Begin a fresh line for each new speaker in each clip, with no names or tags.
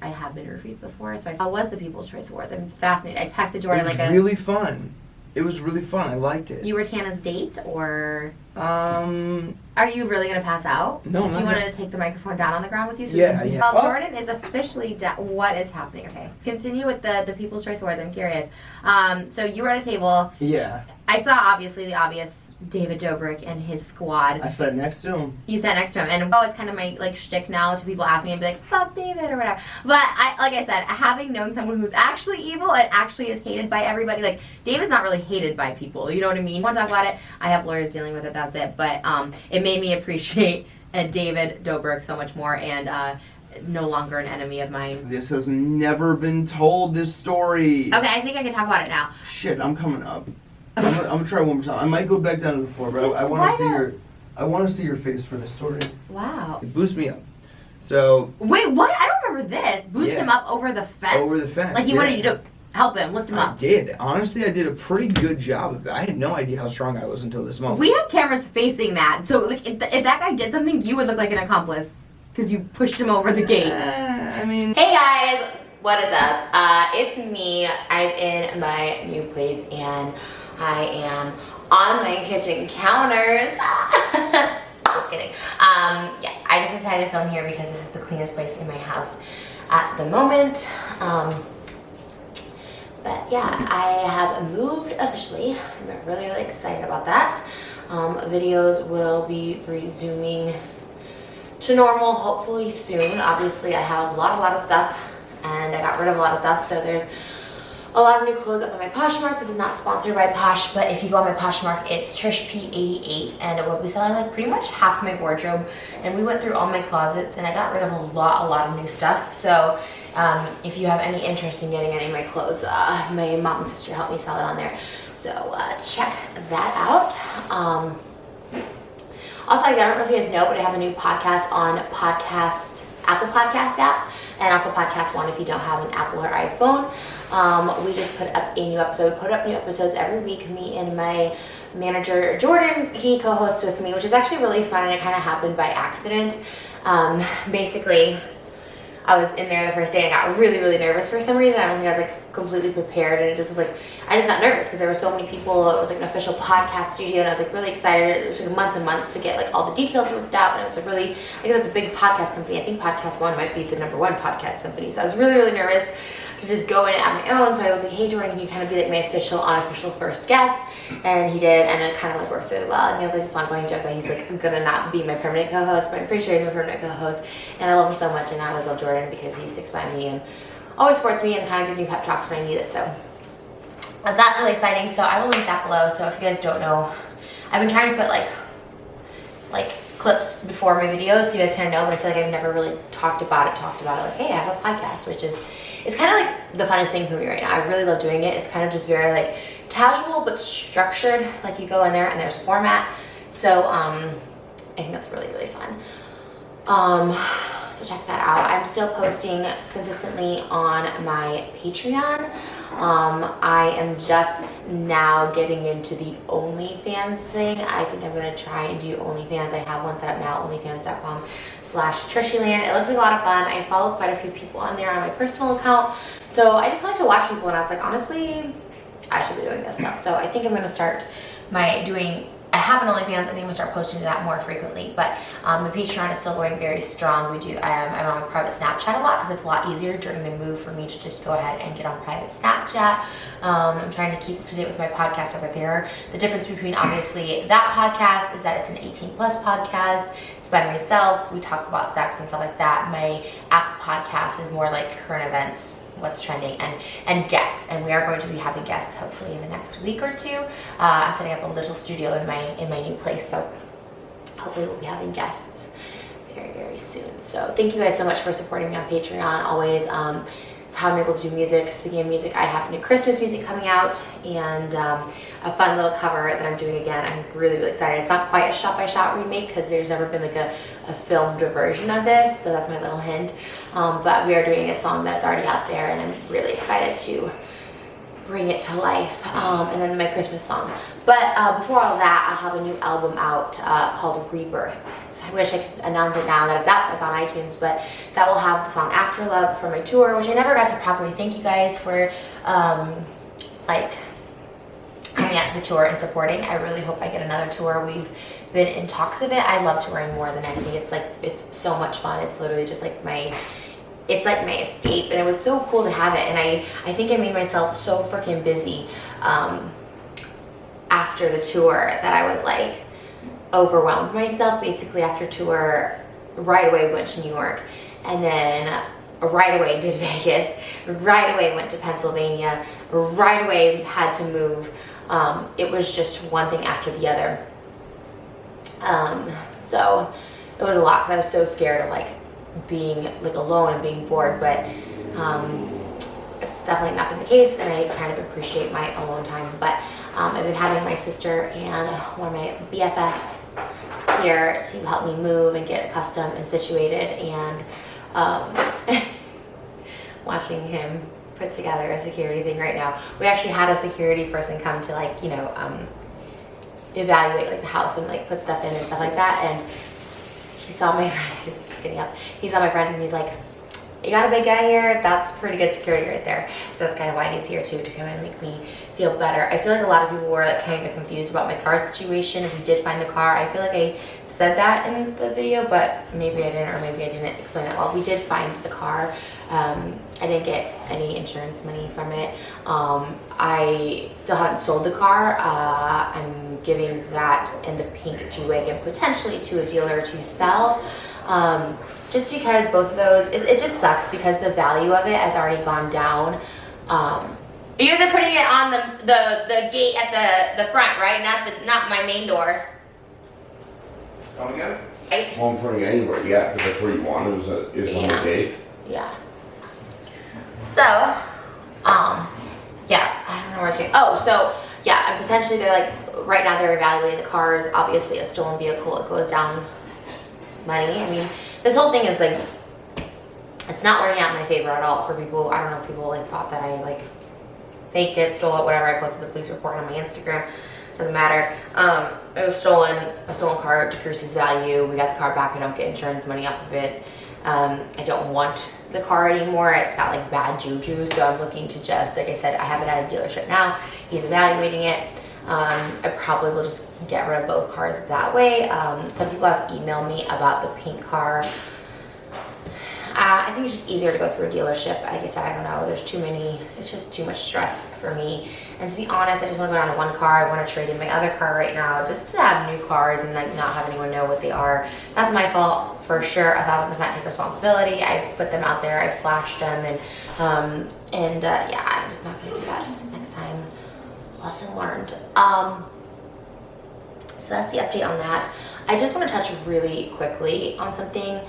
I have been roofied before, so how was the People's Choice Awards? I'm fascinated. I texted Jordan
It was really fun. It was really fun. I liked it.
You were Tana's date, or
Are
you really gonna pass out?
No.
Do you want to take the microphone down on the ground with you? So
Yeah.
Well, Jordan is officially what is happening? Okay, continue with the People's Choice Awards. I'm curious. So you were at a table.
Yeah.
I saw the obvious David Dobrik and his squad.
I sat next to him.
You sat next to him, and it's kind of my shtick now to people ask me and be like, "Fuck David" or whatever. But like I said, having known someone who's actually evil and actually is hated by everybody, like David's not really hated by people. You know what I mean? Want to talk about it? I have lawyers dealing with it. That's it. But it made me appreciate David Dobrik so much more, and no longer an enemy of mine.
This has never been told. This story.
Okay, I think I can talk about it now.
Shit, I'm coming up. I'm gonna try one more time. I might go back down to the floor, but I want to see your. I want to see your face for this story.
Wow.
It boosts me up. So.
Wait, what? I don't remember this. Boost him up over the fence.
Over the fence.
Like he wanted you to help him, lift him up.
I did. Honestly, I did a pretty good job of it. I had no idea how strong I was until this moment.
We have cameras facing that, so like if that guy did something, you would look like an accomplice because you pushed him over the gate.
I mean.
Hey guys, what is up? It's me. I'm in my new place and I am on my kitchen counters. Just kidding. Yeah, I just decided to film here because this is the cleanest place in my house at the moment. But yeah, I have moved officially. I'm really excited about that. Videos will be resuming to normal hopefully soon. Obviously, I have a lot of stuff and I got rid of a lot of stuff, so there's a lot of new clothes up on my Poshmark. This is not sponsored by Posh, but if you go on my Poshmark, it's TrishP88, and we'll be selling like pretty much half my wardrobe. And we went through all my closets, and I got rid of a lot of new stuff. So if you have any interest in getting any of my clothes, my mom and sister helped me sell it on there. So check that out. Also, I don't know if you guys know, but I have a new podcast on Apple Podcast app, and also Podcast One if you don't have an Apple or iPhone. We just put up a new episode. Put up new episodes every week. Me and my manager Jordan, he co-hosts with me, which is actually really fun, and it kind of happened by accident. Basically, I was in there the first day and I got really nervous for some reason. I don't think I was like completely prepared, and it just was like I just got nervous because there were so many people. It was like an official podcast studio, and I was like really excited. It took months and months to get like all the details worked out, and it was a really, I guess it's a big podcast company. I think Podcast One might be the #1 podcast company. So I was really nervous to just go in on my own. So I was like, hey Jordan, can you kind of be like my unofficial first guest? And he did, and it kind of like works really well. And we have like this ongoing joke that he's like gonna not be my permanent co-host, but I'm pretty sure he's my permanent co-host. And I love him so much, and I always love Jordan because he sticks by me and always supports me and kind of gives me pep talks when I need it. So that's really exciting. So I will link that below. So if you guys don't know, I've been trying to put like clips before my videos so you guys kind of know, but I feel like I've never really talked about it like, hey, I have a podcast, which is, it's kind of like the funnest thing for me right now. I really love doing it. It's kind of just very like casual but structured. Like you go in there and there's a format. So I think that's really fun. So check that out. I'm still posting consistently on my Patreon. I am just now getting into the OnlyFans thing. I think I'm gonna try and do OnlyFans. I have one set up now, onlyfans.com/Trishyland. It looks like a lot of fun. I follow quite a few people on there on my personal account. So I just like to watch people, and I was like, honestly, I should be doing this stuff. So I think I'm gonna start I have an OnlyFans. I think I'm gonna start posting to that more frequently. But my Patreon is still going very strong. I'm on private Snapchat a lot because it's a lot easier during the move for me to just go ahead and get on private Snapchat. I'm trying to keep up to date with my podcast over there. The difference between obviously that podcast is that it's an 18+ podcast. It's by myself. We talk about sex and stuff like that. My Apple podcast is more like current events, what's trending, and guests, and we are going to be having guests hopefully in the next week or two. I'm setting up a little studio in my new place, so hopefully we'll be having guests very soon. So thank you guys so much for supporting me on Patreon. Always, it's how I'm able to do music. Speaking of music, I have new Christmas music coming out, and a fun little cover that I'm doing again. I'm really excited. It's not quite a shot-by-shot remake because there's never been like a filmed version of this, so that's my little hint. But we are doing a song that's already out there, and I'm really excited to bring it to life. And then my Christmas song. But before all that, I'll have a new album out called Rebirth. So I wish I could announce it now that it's out. It's on iTunes, but that will have the song After Love for my tour, which I never got to properly thank you guys for like coming out to the tour and supporting. I really hope I get another tour. We've been in talks of it. I love touring more than anything. It's so much fun. It's literally just like my escape, and it was so cool to have it. And I think I made myself so freaking busy after the tour that I was like overwhelmed myself. Basically after tour, right away went to New York, and then right away did Vegas, right away went to Pennsylvania, right away had to move. It was just one thing after the other. So it was a lot because I was so scared of like being like alone and being bored, but it's definitely not been the case, and I kind of appreciate my alone time. But I've been having my sister and one of my BFFs here to help me move and get accustomed and situated, and watching him put together a security thing right now. We actually had a security person come to like, evaluate like the house and like put stuff in and stuff like that, and he saw my friend, he's getting up, he saw my friend and he's like, you got a big guy here, that's pretty good security right there. So that's kind of why he's here too, to come in and make me feel better. I feel like a lot of people were like kind of confused about my car situation. If you did find the car, I feel like I said that in the video, but maybe I didn't, or maybe I didn't explain it well. We did find the car. I didn't get any insurance money from it. I still haven't sold the car. I'm giving that and the pink G-Wagon potentially to a dealer to sell. Just because both of those, it just sucks because the value of it has already gone down. You guys are putting it on the gate at the front, right? Not my main door.
Come again?
Right?
Well, I'm putting it anywhere, yeah, because that's where you want it, is on the gate.
Yeah. So, yeah, I don't know where it's going. Oh, so, yeah, and potentially they're like, right now they're evaluating the cars. Obviously a stolen vehicle, it goes down money. I mean, this whole thing is like, it's not working out in my favor at all for people. I don't know if people like thought that I like faked it, stole it, whatever. I posted the police report on my Instagram. Doesn't matter. It was stolen. A stolen car decreases value. We got the car back. I don't get insurance money off of it. I don't want the car anymore. It's got like bad juju, so I'm looking to just, like I said, I have it at a dealership now. He's evaluating it. I probably will just get rid of both cars that way. Some people have emailed me about the pink car. I think it's just easier to go through a dealership. Like I said, I don't know. There's too many. It's just too much stress for me. And to be honest, I just want to go down to one car. I want to trade in my other car right now just to have new cars and like not have anyone know what they are. That's my fault for sure. 1000% take responsibility. I put them out there. I flashed them, and yeah, I'm just not going to do that next time. Lesson learned. So that's the update on that. I just want to touch really quickly on something.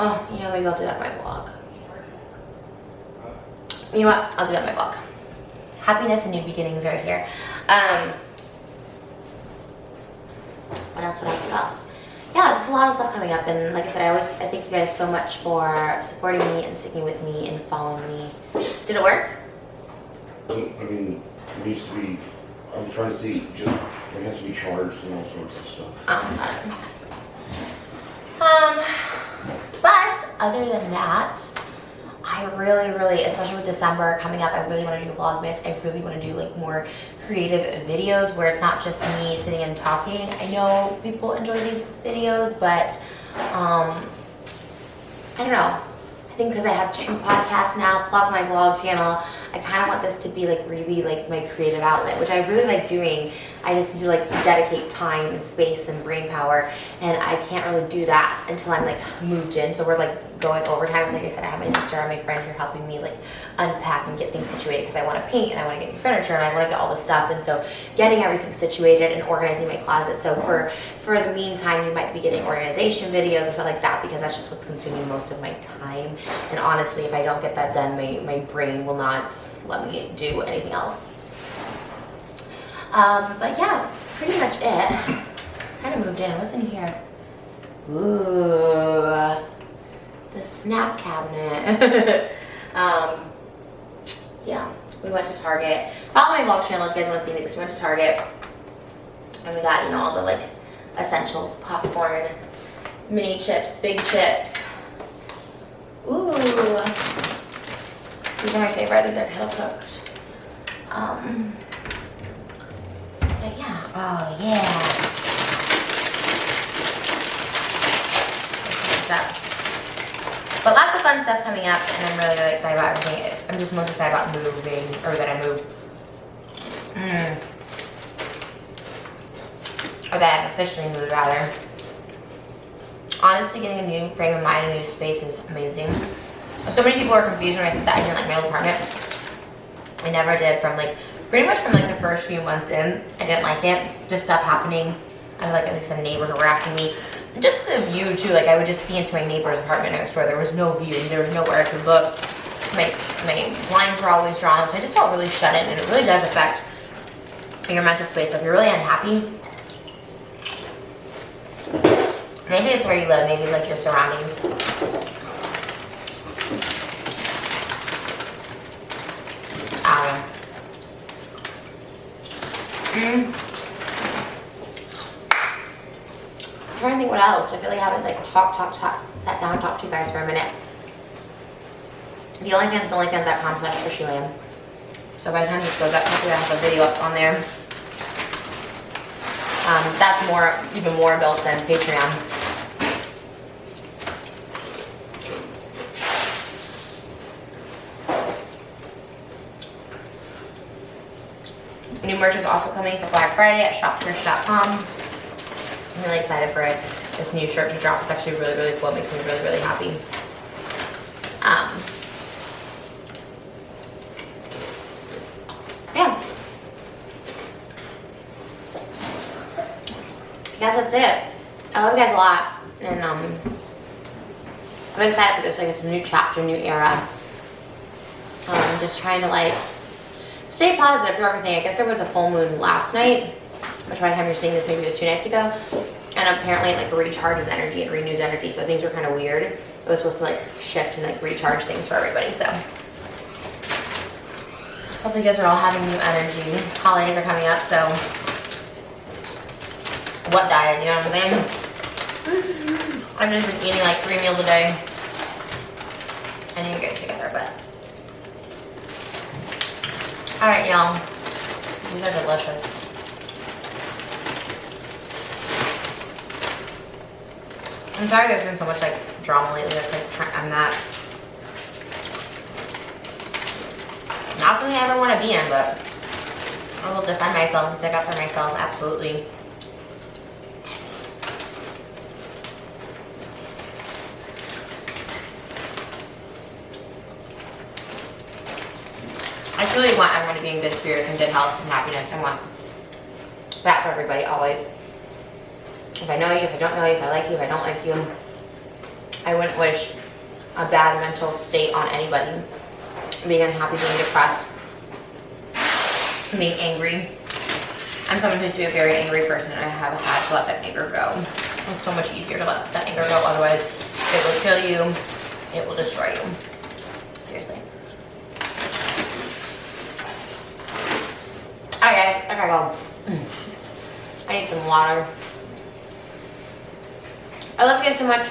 Oh, you know, maybe I'll do that in my vlog. You know what? I'll do that in my vlog. Happiness and new beginnings right here. What else? Yeah, just a lot of stuff coming up. And like I said, I thank you guys so much for supporting me and sticking with me and following me. Did it work?
I mean, it needs to be, I'm trying to see, just, it has to be charged and all sorts of stuff.
But other than that, I really, especially with December coming up, I really want to do Vlogmas. I really want to do like more creative videos where it's not just me sitting and talking. I know people enjoy these videos, but I don't know. I think because I have 2 podcasts now, plus my vlog channel, I kind of want this to be like really like my creative outlet, which I really like doing. I just need to like dedicate time and space and brain power, and I can't really do that until I'm like moved in. So we're like going overtime. It's like I said, I have my sister and my friend here helping me like unpack and get things situated because I want to paint and I want to get new furniture and I want to get all this stuff. And so getting everything situated and organizing my closet. So for the meantime, you might be getting organization videos and stuff like that because that's just what's consuming most of my time. And honestly, if I don't get that done, my brain will not let me do anything else. But yeah, that's pretty much it. Kind of moved in. What's in here? Ooh, the snack cabinet. Yeah, We went to Target. Follow my vlog channel if you guys want to see this. We went to Target. And we got, you know, all the like essentials, popcorn, mini chips, big chips. Ooh. These are my favorite. These are kettle cooked. But yeah. Oh yeah. But lots of fun stuff coming up, and I'm really, really excited about everything. I'm just most excited about moving, or that I moved. Or that I've officially moved, rather. Honestly, getting a new frame of mind, a new space is amazing. So many people were confused when I said that I didn't like my old apartment. I never did. From like, pretty much from like the first few months in, I didn't like it. Just stuff happening. I had like at least a neighbor harassing me. Just the view too, like I would just see into my neighbor's apartment next door. There was no view, there was nowhere I could look. My blinds were always drawn, so I just felt really shut in, and it really does affect your mental space. So if you're really unhappy, maybe it's where you live, maybe it's like your surroundings. I don't know. I'm trying to think what else. I feel like I haven't like sat down and talked to you guys for a minute. The OnlyFans is onlyfans.com/TrishyLand. So by the time this goes up, hopefully I have a video up on there. That's even more adult than Patreon. New merch is also coming for Black Friday at shoptrish.com. I'm really excited for it. This new shirt to drop. It's actually really, really cool. It makes me really, really happy. Yeah. I guess that's it. I love you guys a lot. And I'm excited for this. Like, it's a new chapter, new era. I'm just trying to like stay positive through everything. I guess there was a full moon last night, which by the time you're seeing this, maybe it was 2 nights ago. And apparently it like recharges energy and renews energy, so things were kind of weird. It was supposed to like shift and like recharge things for everybody, so. Hopefully you guys are all having new energy. Holidays are coming up, so. What diet, you know what I'm saying? I've just been eating like 3 meals a day. I need to get it together, but. Alright, y'all. These are delicious. I'm sorry there's been so much like drama lately. That's like I'm not something I ever want to be in, but I will defend myself and stick up for myself. Absolutely. I truly want everyone to be in good spirits and good health and happiness. I want that for everybody always. If I know you, if I don't know you, if I like you, if I don't like you. I wouldn't wish a bad mental state on anybody. Being unhappy, being depressed, being angry. I'm someone who used to be a very angry person, and I have had to let that anger go. It's so much easier to let that anger go, otherwise it will kill you, it will destroy you. Seriously. Alright guys, I gotta go. I need some water. I love you guys so much.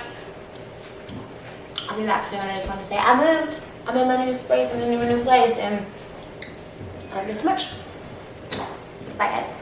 I'll be back soon. I just want to say I moved. I'm in my new space. I'm in a new place, and I love you so much. Bye, guys.